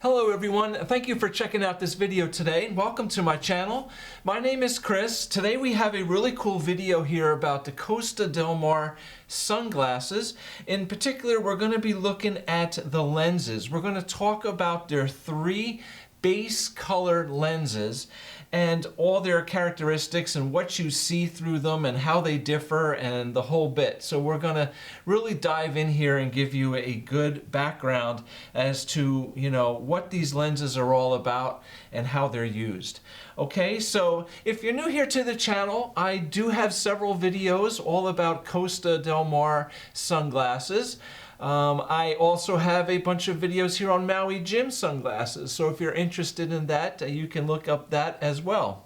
Hello everyone, thank you for checking out this video today and welcome to my channel. My name is Chris. Today we have a really cool video here about the Costa Del Mar sunglasses. In particular, we're going to be looking at the lenses. We're going to talk about their three base colored lenses and all their characteristics and what you see through them and how they differ and the whole bit. So we're going to really dive in here and give you a good background as to, what these lenses are all about and how they're used. Okay, so if you're new here to the channel, I do have several videos all about Costa Del Mar sunglasses. I also have a bunch of videos here on Maui Jim sunglasses, so if you're interested in that, you can look up that as well.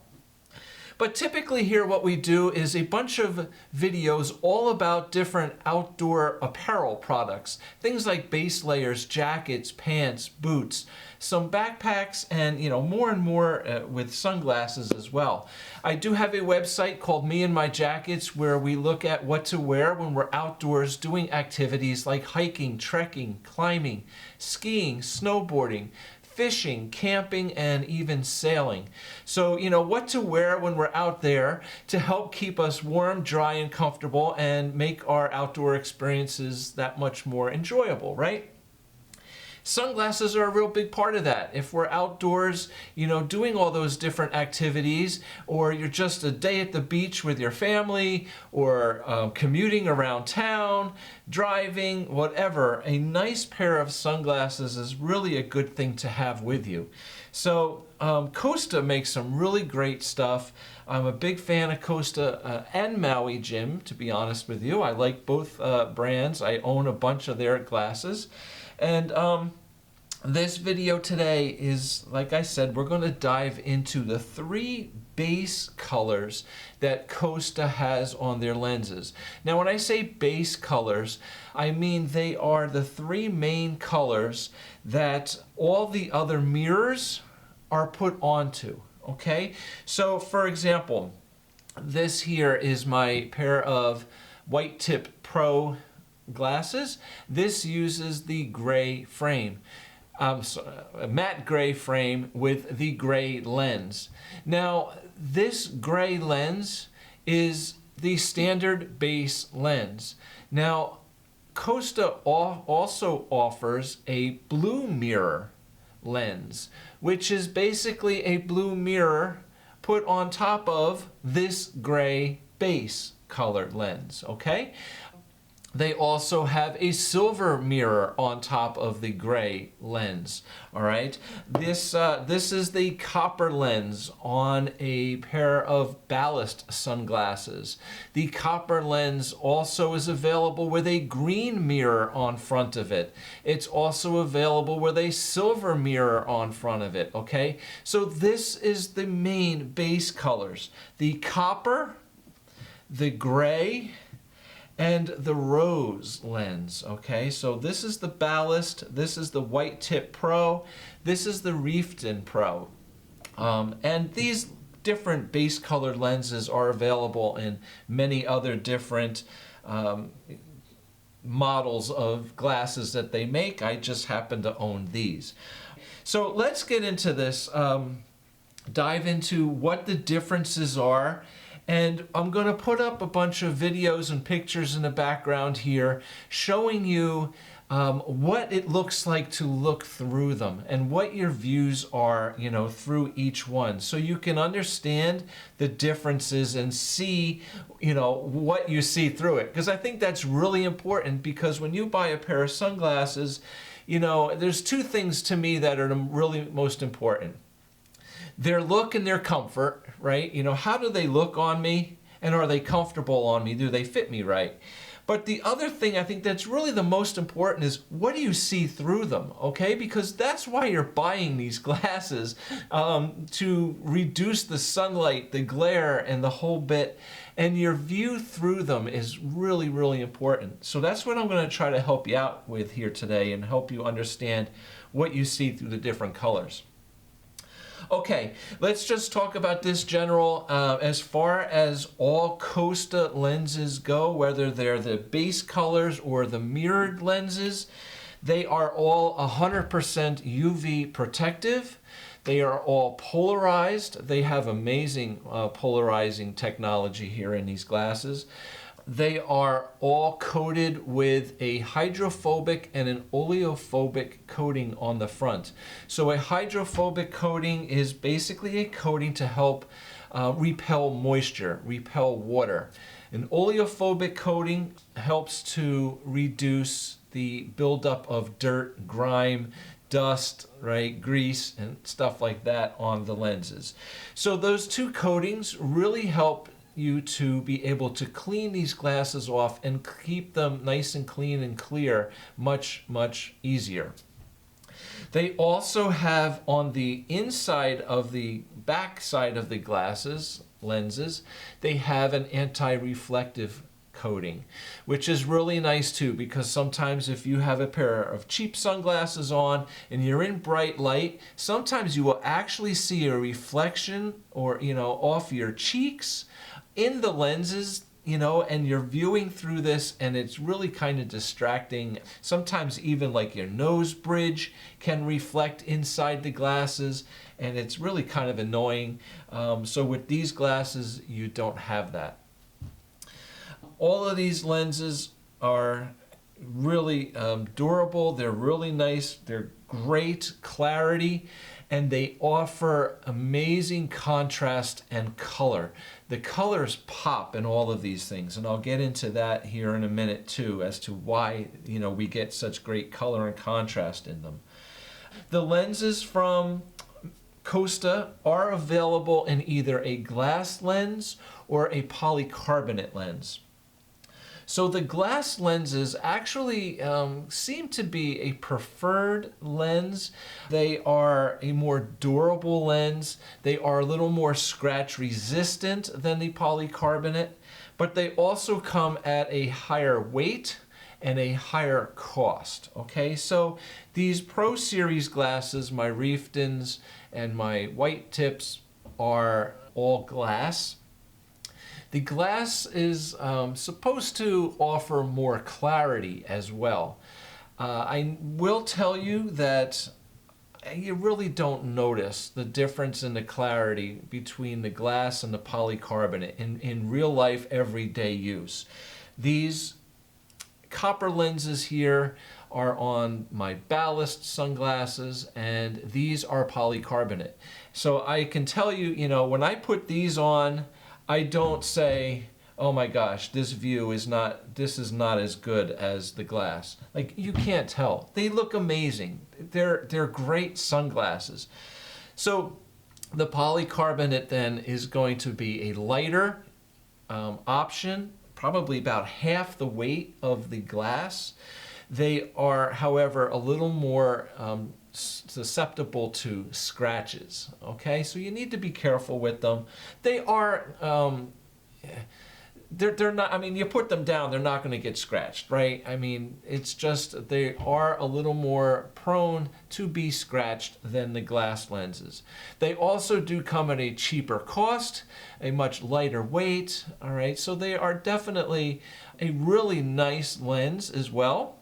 But typically here what we do is a bunch of videos all about different outdoor apparel products. Things like base layers, jackets, pants, boots, some backpacks, and more and more with sunglasses as well. I do have a website called Me and My Jackets where we look at what to wear when we're outdoors doing activities like hiking, trekking, climbing, skiing, snowboarding, fishing, camping, and even sailing. So, what to wear when we're out there to help keep us warm, dry, and comfortable and make our outdoor experiences that much more enjoyable, right? Sunglasses are a real big part of that. If we're outdoors, doing all those different activities, or you're just a day at the beach with your family, or commuting around town, driving, whatever, a nice pair of sunglasses is really a good thing to have with you. So Costa makes some really great stuff. I'm a big fan of Costa and Maui Jim, to be honest with you. I like both brands. I own a bunch of their glasses. And this video today is, like I said, we're going to dive into the three base colors that Costa has on their lenses. Now, when I say base colors, I mean they are the three main colors that all the other mirrors are put onto. Okay? So, for example, this here is my pair of White Tip Pro glasses. This uses the gray frame, a matte gray frame with the gray lens. Now, this gray lens is the standard base lens. Now, Costa also offers a blue mirror lens, which is basically a blue mirror put on top of this gray base colored lens, okay? They also have a silver mirror on top of the gray lens. All right, this is the copper lens on a pair of ballast sunglasses. The copper lens also is available with a green mirror on front of it. It's also available with a silver mirror on front of it. Okay, so this is the main base colors: the copper, the gray, and the rose lens. Okay, so this is the ballast, this is the White Tip Pro, this is the Reefton Pro. And these different base colored lenses are available in many other different models of glasses that they make. I just happen to own these. So let's get into this, dive into what the differences are. And I'm going to put up a bunch of videos and pictures in the background here showing you what it looks like to look through them and what your views are, through each one. So you can understand the differences and see, what you see through it. Because I think that's really important, because when you buy a pair of sunglasses, there's two things to me that are really most important. Their look and their comfort, right? How do they look on me, and are they comfortable on me? Do they fit me right? But the other thing I think that's really the most important is, what do you see through them, okay? Because that's why you're buying these glasses, to reduce the sunlight, the glare, and the whole bit. And your view through them is really, really important. So that's what I'm going to try to help you out with here today and help you understand what you see through the different colors. Okay, let's just talk about this general. As far as all Costa lenses go, whether they're the base colors or the mirrored lenses, They are all 100% UV protective. They are all polarized. They have amazing polarizing technology here in these glasses. They are all coated with a hydrophobic and an oleophobic coating on the front. So a hydrophobic coating is basically a coating to help repel moisture, repel water. An oleophobic coating helps to reduce the buildup of dirt, grime, dust, right, grease, and stuff like that on the lenses. So those two coatings really help you to be able to clean these glasses off and keep them nice and clean and clear much easier. They also have on the inside of the back side of the lenses, they have an anti-reflective coating, which is really nice too, because sometimes if you have a pair of cheap sunglasses on and you're in bright light, sometimes you will actually see a reflection or, off your cheeks in the lenses, and you're viewing through this, and it's really kind of distracting. Sometimes even like your nose bridge can reflect inside the glasses, and it's really kind of annoying. So with these glasses, you don't have that. All of these lenses are really durable. They're really nice. They're great clarity, and they offer amazing contrast and color. The colors pop in all of these things, and I'll get into that here in a minute too, as to why we get such great color and contrast in them. The lenses from Costa are available in either a glass lens or a polycarbonate lens. So the glass lenses actually seem to be a preferred lens. They are a more durable lens. They are a little more scratch resistant than the polycarbonate, but they also come at a higher weight and a higher cost. Okay, so these Pro Series glasses, my Reeftons and my white tips, are all glass. The glass is supposed to offer more clarity as well. I will tell you that you really don't notice the difference in the clarity between the glass and the polycarbonate in real life, everyday use. These copper lenses here are on my ballast sunglasses, and these are polycarbonate. So I can tell you, when I put these on, I don't say, oh my gosh, this is not as good as the glass. Like, you can't tell. They look amazing. They're great sunglasses. So the polycarbonate then is going to be a lighter option, probably about half the weight of the glass. They are, however, a little more susceptible to scratches. Okay, so you need to be careful with them. They are they're not, I mean, you put them down, they're not going to get scratched, right? I mean, it's just they are a little more prone to be scratched than the glass lenses. They also do come at a cheaper cost, a much lighter weight. All right, so they are definitely a really nice lens as well.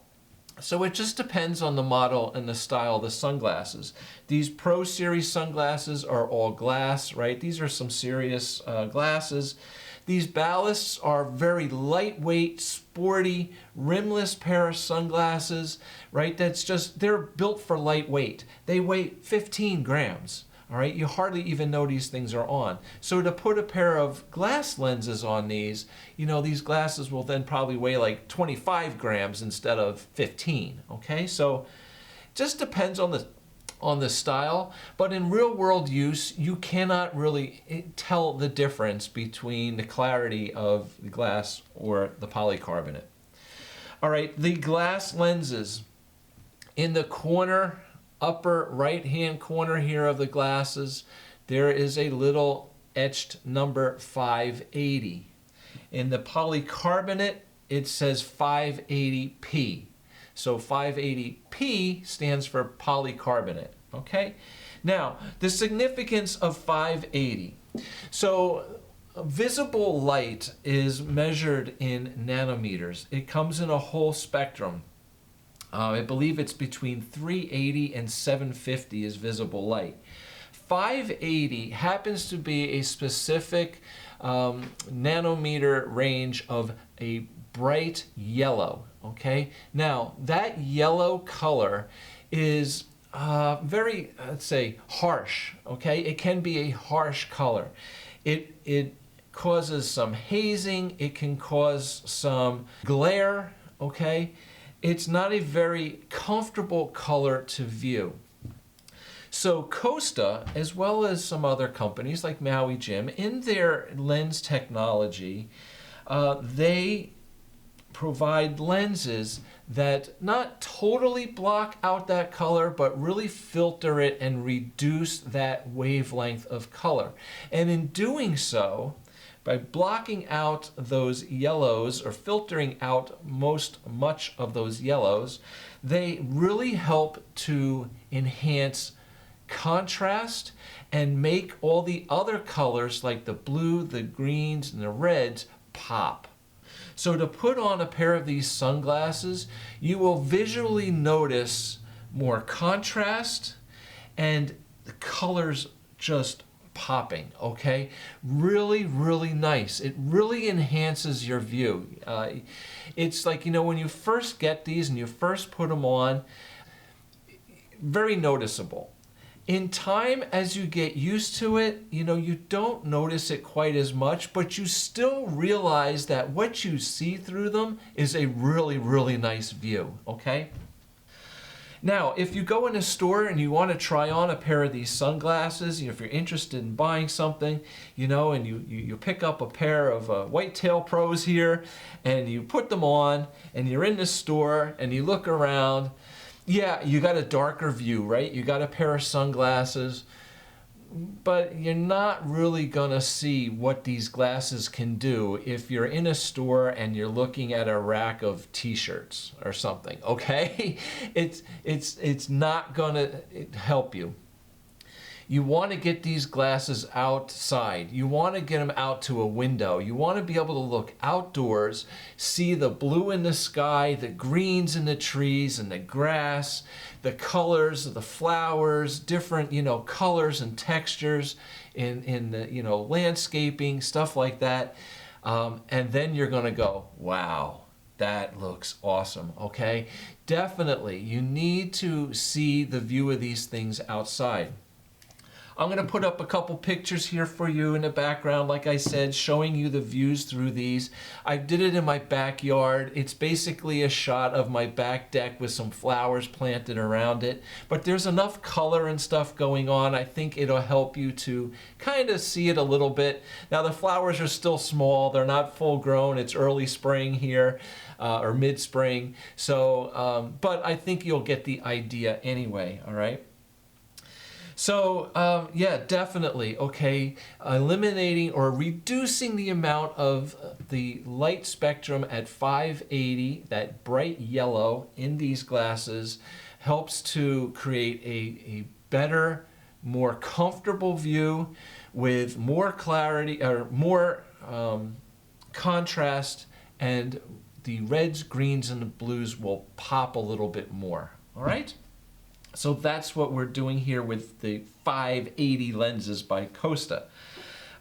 So it just depends on the model and the style of the sunglasses. These Pro Series sunglasses are all glass, right? These are some serious glasses. These ballasts are very lightweight, sporty, rimless pair of sunglasses, right? They're built for lightweight. They weigh 15 grams. All right, you hardly even know these things are on. So to put a pair of glass lenses on these, these glasses will then probably weigh like 25 grams instead of 15. Okay, so it just depends on the style, but in real world use, you cannot really tell the difference between the clarity of the glass or the polycarbonate. All right, the glass lenses in the corner, upper right-hand corner here of the glasses, there is a little etched number 580. In the polycarbonate, it says 580p. So 580p stands for polycarbonate, okay? Now, the significance of 580. So visible light is measured in nanometers. It comes in a whole spectrum. I believe it's between 380 and 750 is visible light. 580 happens to be a specific nanometer range of a bright yellow. Okay, now that yellow color is very, let's say, harsh. Okay, it can be a harsh color. It causes some hazing. It can cause some glare. Okay, it's not a very comfortable color to view. So Costa, as well as some other companies like Maui Jim, in their lens technology, they provide lenses that not totally block out that color, but really filter it and reduce that wavelength of color. And in doing so, by blocking out those yellows or filtering out much of those yellows, they really help to enhance contrast and make all the other colors like the blue, the greens, and the reds pop. So to put on a pair of these sunglasses, you will visually notice more contrast and the colors just popping, okay? Really, really nice. It really enhances your view. It's like, when you first get these and you first put them on, very noticeable. In time, as you get used to it, you don't notice it quite as much, but you still realize that what you see through them is a really, really nice view, okay? Now, if you go in a store and you want to try on a pair of these sunglasses, if you're interested in buying something, and you pick up a pair of Whitetail Pros here, and you put them on, and you're in the store, and you look around, yeah, you got a darker view, right? You got a pair of sunglasses, but you're not really gonna see what these glasses can do if you're in a store and you're looking at a rack of t-shirts or something, okay? It's not gonna help you. You want to get these glasses outside. You want to get them out to a window. You want to be able to look outdoors, see the blue in the sky, the greens in the trees and the grass, the colors of the flowers, different, colors and textures in the, landscaping, stuff like that. And then you're going to go, wow, that looks awesome, okay? Definitely, you need to see the view of these things outside. I'm going to put up a couple pictures here for you in the background, like I said, showing you the views through these. I did it in my backyard. It's basically a shot of my back deck with some flowers planted around it. But there's enough color and stuff going on. I think it'll help you to kind of see it a little bit. Now the flowers are still small. They're not full grown. It's early spring here, or mid-spring. So, but I think you'll get the idea anyway, all right? So, yeah, definitely, okay, eliminating or reducing the amount of the light spectrum at 580, that bright yellow in these glasses, helps to create a better, more comfortable view with more clarity, or more contrast, and the reds, greens, and the blues will pop a little bit more, all right? So that's what we're doing here with the 580 lenses by Costa.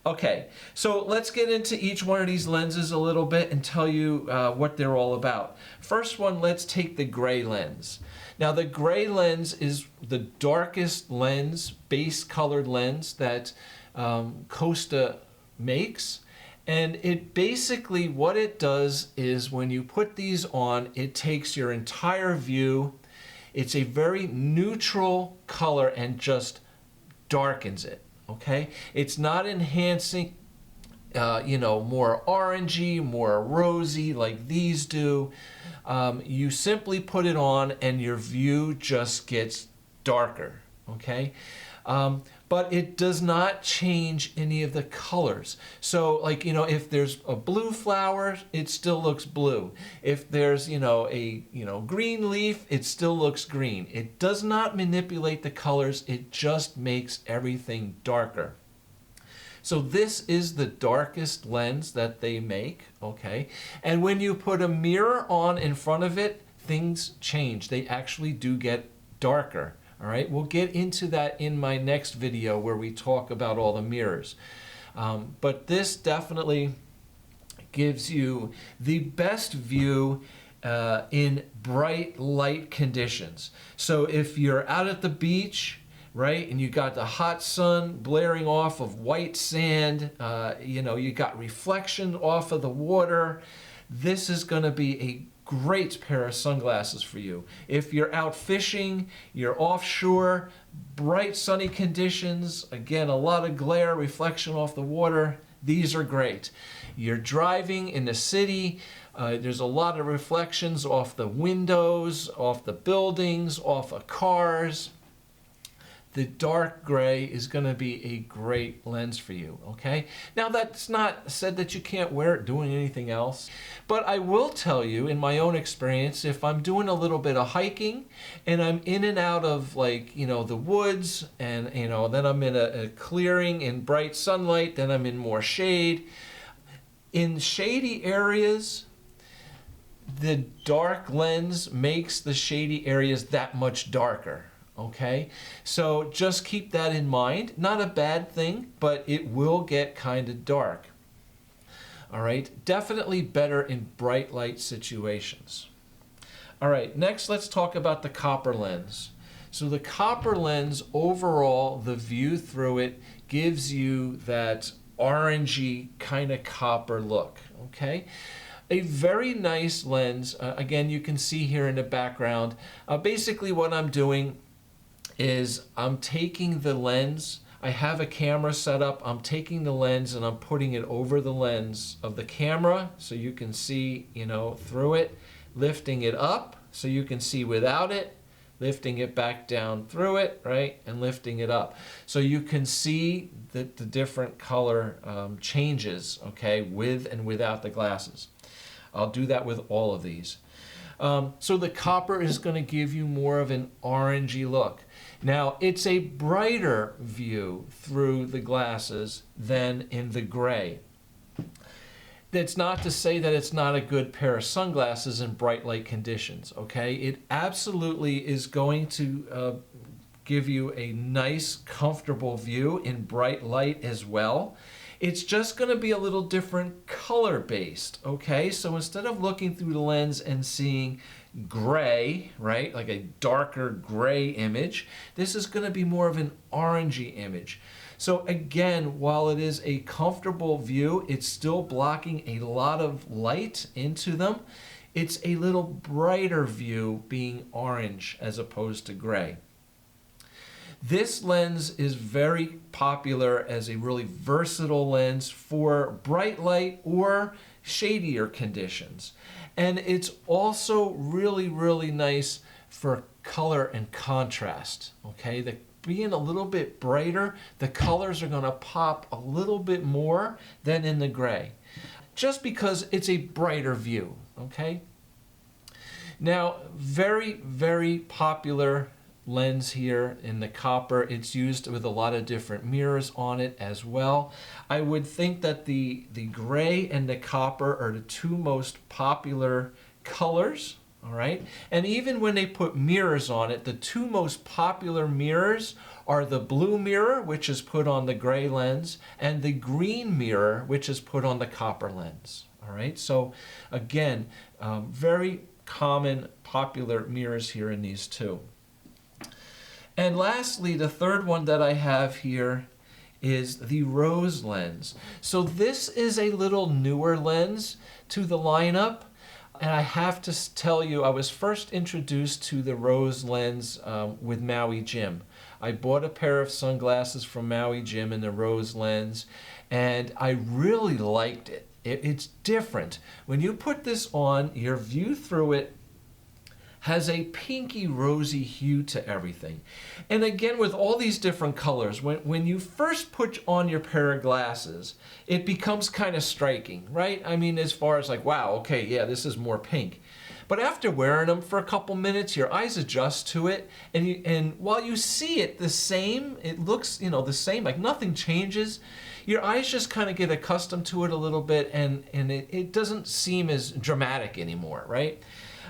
Okay, so let's get into each one of these lenses a little bit and tell you what they're all about. First one, let's take the gray lens. Now the gray lens is the darkest lens, base colored lens that Costa makes. And it basically, what it does is when you put these on, it takes your entire view. It's a very neutral color and just darkens it, okay? It's not enhancing, more orangey, more rosy like these do. You simply put it on and your view just gets darker, okay? But it does not change any of the colors. So like, if there's a blue flower, it still looks blue. If there's, a green leaf, it still looks green. It does not manipulate the colors. It just makes everything darker. So this is the darkest lens that they make, okay? And when you put a mirror on in front of it, things change. They actually do get darker. All right, we'll get into that in my next video where we talk about all the mirrors. But this definitely gives you the best view in bright light conditions. So if you're out at the beach, right, and you got the hot sun blaring off of white sand, you got reflection off of the water, this is going to be a great pair of sunglasses for you. If you're out fishing, you're offshore, bright sunny conditions, again, a lot of glare, reflection off the water, these are great. You're driving in the city, there's a lot of reflections off the windows, off the buildings, off of cars. The dark gray is going to be a great lens for you, okay? Now, that's not said that you can't wear it doing anything else, but I will tell you, in my own experience, if I'm doing a little bit of hiking and I'm in and out of, like, the woods, and, then I'm in a clearing in bright sunlight, then I'm in more shade. In shady areas, the dark lens makes the shady areas that much darker. Okay, so just keep that in mind. Not a bad thing, but it will get kind of dark. All right, definitely better in bright light situations. All right, next let's talk about the copper lens. So the copper lens, overall, the view through it gives you that orangey kind of copper look, okay? A very nice lens. Again, you can see here in the background. Basically what I'm doing is I'm taking the lens, I have a camera set up, I'm taking the lens and I'm putting it over the lens of the camera so you can see, through it, lifting it up so you can see without it, lifting it back down through it, right, and lifting it up. So you can see the different color changes, okay, with and without the glasses. I'll do that with all of these. So the copper is going to give you more of an orangey look. Now, it's a brighter view through the glasses than in the gray. That's not to say that it's not a good pair of sunglasses in bright light conditions, okay? It absolutely is going to give you a nice, comfortable view in bright light as well. It's just going to be a little different color based, okay? So instead of looking through the lens and seeing gray, right, like a darker gray image, this is going to be more of an orangey image. So again, while it is a comfortable view, it's still blocking a lot of light into them. It's a little brighter view being orange as opposed to gray. This lens is very popular as a really versatile lens for bright light or shadier conditions. And it's also really, really nice for color and contrast, okay? Being a little bit brighter, the colors are going to pop a little bit more than in the gray, just because it's a brighter view, okay? Now, very, very popular lens here in the copper. It's used with a lot of different mirrors on it as well. I would think that the gray and the copper are the two most popular colors, all right? And even when they put mirrors on it, the two most popular mirrors are the blue mirror, which is put on the gray lens, and the green mirror, which is put on the copper lens, all right? So again, very common, popular mirrors here in these two. And lastly, the third one that I have here is the rose lens. So this is a little newer lens to the lineup. And I have to tell you, I was first introduced to the rose lens with Maui Jim. I bought a pair of sunglasses from Maui Jim in the rose lens, and I really liked it. It's different. When you put this on, your view through it has a pinky rosy hue to everything. And again, with all these different colors, when you first put on your pair of glasses, it becomes kind of striking, right? I mean, as far as like, wow, okay, yeah, this is more pink. But after wearing them for a couple minutes, your eyes adjust to it, and while you see it the same, it looks, the same, like nothing changes, your eyes just kind of get accustomed to it a little bit, and it doesn't seem as dramatic anymore, right?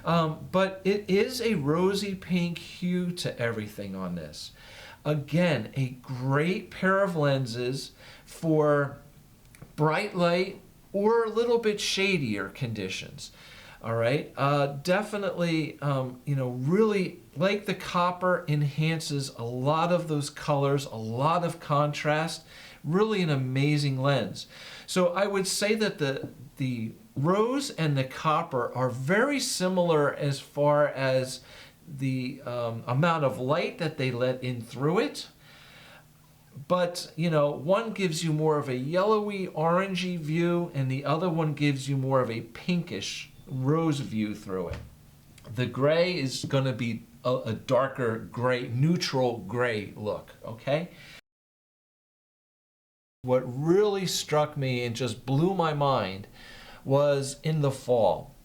But it is a rosy pink hue to everything on this. Again, a great pair of lenses for bright light or a little bit shadier conditions. All right, definitely, really like the copper, enhances a lot of those colors, a lot of contrast, really an amazing lens. So I would say that the rose and the copper are very similar as far as the amount of light that they let in through it. But, one gives you more of a yellowy, orangey view, and the other one gives you more of a pinkish rose view through it. The gray is going to be a darker gray, neutral gray look, okay? What really struck me and just blew my mind was in the fall.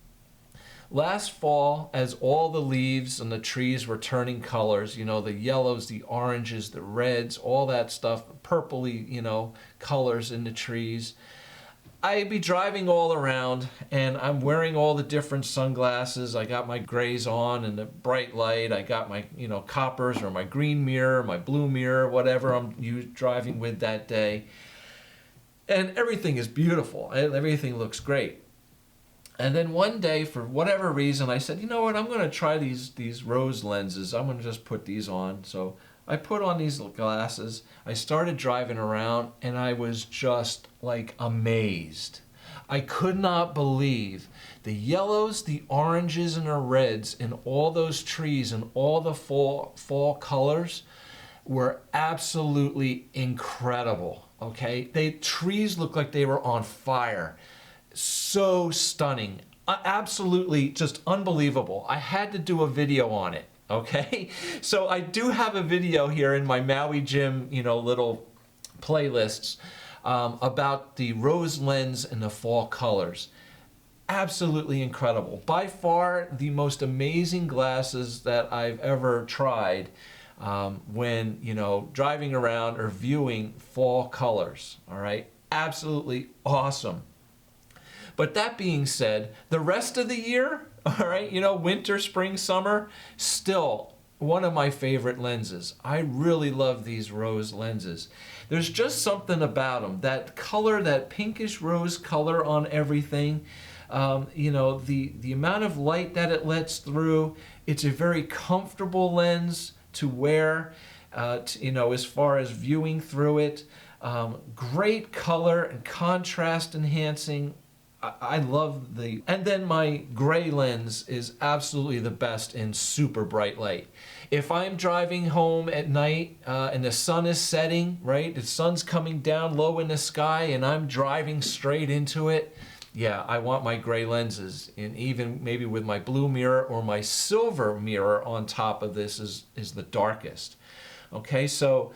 Last fall, as all the leaves on the trees were turning colors, the yellows, the oranges, the reds, all that stuff, purpley, colors in the trees, I'd be driving all around and I'm wearing all the different sunglasses. I got my grays on and the bright light. I got my, coppers or my green mirror, my blue mirror, whatever I'm driving with that day. And everything is beautiful. Everything looks great. And then one day, for whatever reason, I said, you know what, I'm going to try these rose lenses. I'm going to just put these on. So I put on these glasses. I started driving around, and I was just like amazed. I could not believe the yellows, the oranges, and the reds in all those trees and all the fall colors were absolutely incredible. Okay, trees looked like they were on fire. So stunning, absolutely just unbelievable. I had to do a video on it, okay? So I do have a video here in my Maui Gym, little playlists about the rose lens and the fall colors. Absolutely incredible. By far the most amazing glasses that I've ever tried when, driving around or viewing fall colors, all right? Absolutely awesome. But that being said, the rest of the year, all right, winter, spring, summer, still one of my favorite lenses. I really love these rose lenses. There's just something about them. That color, that pinkish rose color on everything, the amount of light that it lets through. It's a very comfortable lens to wear, as far as viewing through it. Great color and contrast enhancing. I love and then my gray lens is absolutely the best in super bright light. If I'm driving home at night and the sun is setting, right, the sun's coming down low in the sky and I'm driving straight into it, yeah, I want my gray lenses, and even maybe with my blue mirror or my silver mirror on top of this is the darkest. Okay, so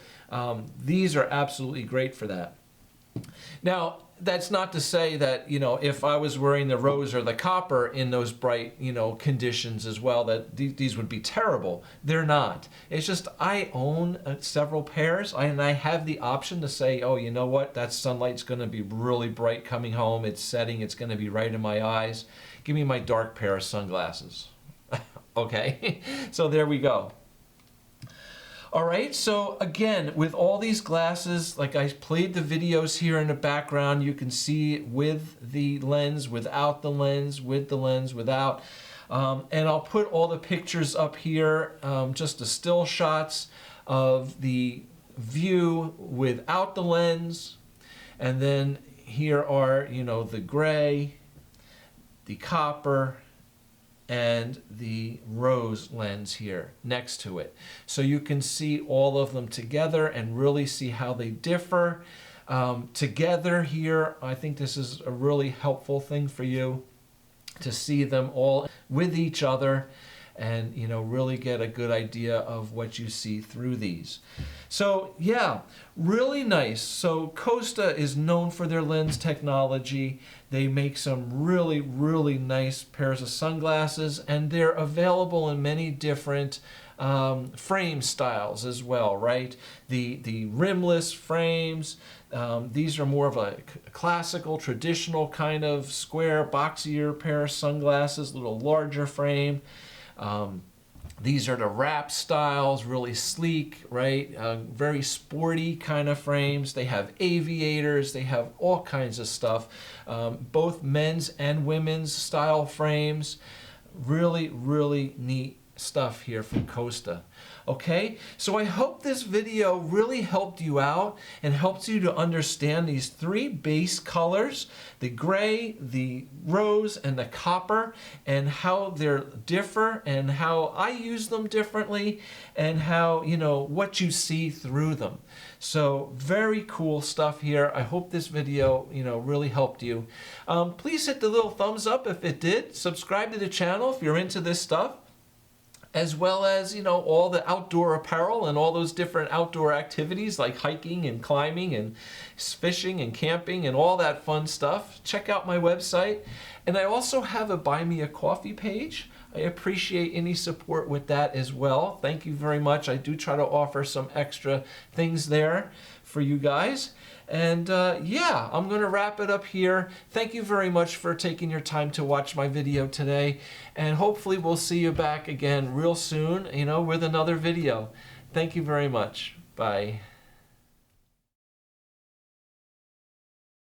these are absolutely great for that. Now, that's not to say that, if I was wearing the rose or the copper in those bright, conditions as well, that these would be terrible. They're not. It's just I own several pairs, and I have the option to say, oh, you know what, that sunlight's going to be really bright coming home. It's setting. It's going to be right in my eyes. Give me my dark pair of sunglasses. Okay, so there we go. All right, so again, with all these glasses, like I played the videos here in the background, you can see with the lens, without the lens, with the lens, without. And I'll put all the pictures up here, just the still shots of the view without the lens. And then here are, the gray, the copper, and the rose lens here next to it. So you can see all of them together and really see how they differ. Together here, I think this is a really helpful thing for you to see them all with each other and really get a good idea of what you see through these. So yeah, really nice. So Costa is known for their lens technology. They make some really nice pairs of sunglasses, and they're available in many different frame styles as well, right? The rimless frames. These are more of a classical, traditional kind of square, boxier pair of sunglasses, a little larger frame. These are the wrap styles, really sleek, right? Very sporty kind of frames. They have aviators, they have all kinds of stuff. Both men's and women's style frames. Really, really neat stuff here from Costa. Okay, so I hope this video really helped you out and helped you to understand these three base colors, the gray, the rose, and the copper, and how they're differ and how I use them differently and how, you know, what you see through them. So very cool stuff here. I hope this video, you know, really helped you. Please hit the little thumbs up if it did. Subscribe to the channel if you're into this stuff, as well as, you know, all the outdoor apparel and all those different outdoor activities like hiking and climbing and fishing and camping and all that fun stuff. Check out my website. And I also have a Buy Me a Coffee page. I appreciate any support with that as well. Thank you very much. I do try to offer some extra things there for you guys. And yeah, I'm going to wrap it up here. Thank you very much for taking your time to watch my video today. And hopefully we'll see you back again real soon, you know, with another video. Thank you very much. Bye.